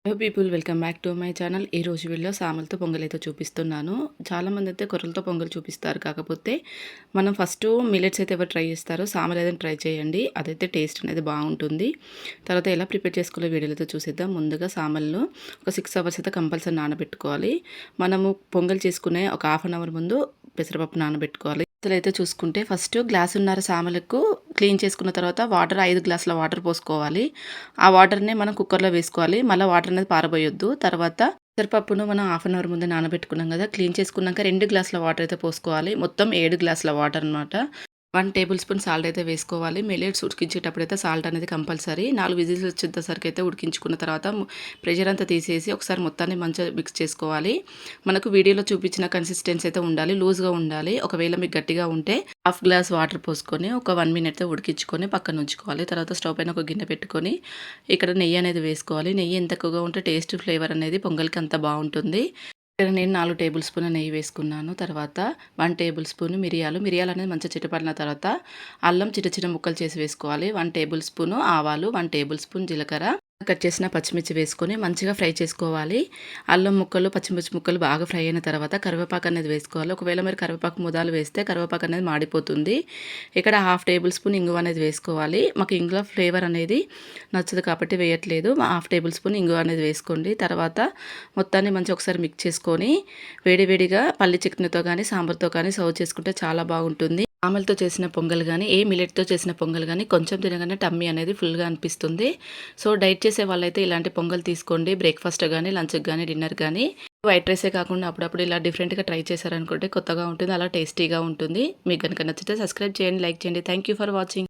Hello people, welcome back to my channel. ఈ రోజు వీడియోలో సామలతో పొంగల్ అయితే చూపిస్తున్నాను. చాలామంది అయితే కొర్రలతో పొంగల్ చూపిస్తారు. కాకపోతే మనం ఫస్ట్ మిల్లెట్స్ అయితే ఎవరు ట్రై చేస్తారో సామలు అయితే ట్రై చేయండి. అదైతే టేస్ట్ అనేది బాగుంటుంది. తర్వాత ఎలా ప్రిపేర్ చేసుకోవాలో వీడియోలో అయితే చూసేద్దాం. ముందుగా సామలను ఒక 6 అవర్స్ అయితే కంపల్సరీ నానబెట్టుకోవాలి. మనము పొంగల్ చేసుకునే ఒక హాఫ్ అన్ అవర్ ముందు పెసరపప్పు నానబెట్టుకోవాలి. అయితే చూసుకుంటే ఫస్ట్ గ్లాసున్నర సామలకు క్లీన్ చేసుకున్న తర్వాత 5 గ్లాసుల వాటర్ పోసుకోవాలి. ఆ వాటర్‌నే మనం కుక్కర్‌లో వేసుకోవాలి. మళ్ళీ వాటర్ అనేది పారబోయొద్దు. తర్వాత పెసరపప్పును మనం హాఫ్ అన్ అవర్ ముందే నానబెట్టుకున్నాం కదా! క్లీన్ చేసుకున్నాక 2 గ్లాసుల వాటర్ అయితే పోసుకోవాలి. మొత్తం 7 గ్లాసుల వాటర్ అనమాట. 1 టేబుల్ స్పూన్ సాల్ట్ అయితే వేసుకోవాలి. మిల్లెట్స్ ఉడికించేటప్పుడైతే సాల్ట్ అనేది కంపల్సరీ. 4 విజిల్స్ వచ్చేంతసరికి అయితే ఉడికించుకున్న తర్వాత ప్రెషర్ అంతా తీసేసి ఒకసారి మొత్తాన్ని మంచిగా మిక్స్ చేసుకోవాలి. మనకు వీడియోలో చూపించిన కన్సిస్టెన్సీ అయితే ఉండాలి. లూజ్‌గా ఉండాలి. ఒకవేళ మీకు గట్టిగా ఉంటే హాఫ్ గ్లాస్ వాటర్ పోసుకొని ఒక 1 మినిట్ అయితే ఉడికించుకొని పక్కన ఉంచుకోవాలి. తర్వాత స్టవ్ పైన ఒక గిన్నె పెట్టుకొని ఇక్కడ నెయ్యి అనేది వేసుకోవాలి. నెయ్యి ఎంత ఎక్కువగా ఉంటే టేస్ట్, ఫ్లేవర్ అనేది పొంగల్‌కి అంత బాగుంటుంది. ఇక్కడ నేను 4 టేబుల్ స్పూన్ల నెయ్యి వేసుకున్నాను. తర్వాత 1 టేబుల్ స్పూన్ మిరియాలనేది మంచిగా చిటపడిన తర్వాత అల్లం చిన్న చిన్న ముక్కలు చేసి వేసుకోవాలి. 1 టేబుల్ స్పూన్ ఆవాలు, 1 టేబుల్ స్పూన్ జీలకర్ర, కట్ చేసిన పచ్చిమిర్చి వేసుకొని మంచిగా ఫ్రై చేసుకోవాలి. అల్లం ముక్కలు, పచ్చిమిర్చి ముక్కలు బాగా ఫ్రై అయిన తర్వాత కరివేపాకు అనేది వేసుకోవాలి. ఒకవేళ మీరు కరివేపాకు ముదాలు వేస్తే కరివేపాకు అనేది మాడిపోతుంది. ఇక్కడ హాఫ్ టేబుల్ స్పూన్ ఇంగువ అనేది వేసుకోవాలి. మాకు ఇంగువ ఫ్లేవర్ అనేది నచ్చదు కాబట్టి వేయట్లేదు. హాఫ్ టేబుల్ స్పూన్ ఇంగువ అనేది వేసుకోండి. తర్వాత మొత్తాన్ని మంచిగా ఒకసారి మిక్స్ చేసుకొని వేడివేడిగా పల్లి చట్నీతో కానీ సాంబార్తో కానీ సర్వ్ చేసుకుంటే చాలా బాగుంటుంది. ఆమెలతో చేసిన పొంగల్ కానీ మిల్లెట్తో చేసిన పొంగల్ కానీ కొంచెం తినగానే టమ్మీ అనేది ఫుల్గా అనిపిస్తుంది. సో డైట్ చేసే వాళ్ళైతే ఇలాంటి పొంగల్ తీసుకోండి. బ్రేక్ఫాస్ట్ కానీ, లంచ్కి కానీ, డిన్నర్ కానీ. వైట్ రైసే కాకుండా అప్పుడప్పుడు ఇలా డిఫరెంట్గా ట్రై చేశారనుకుంటే కొత్తగా ఉంటుంది, అలా టేస్టీగా ఉంటుంది. మీకు కనుక నచ్చితే సబ్స్క్రైబ్ చేయండి, లైక్ చేయండి. Thank you for watching.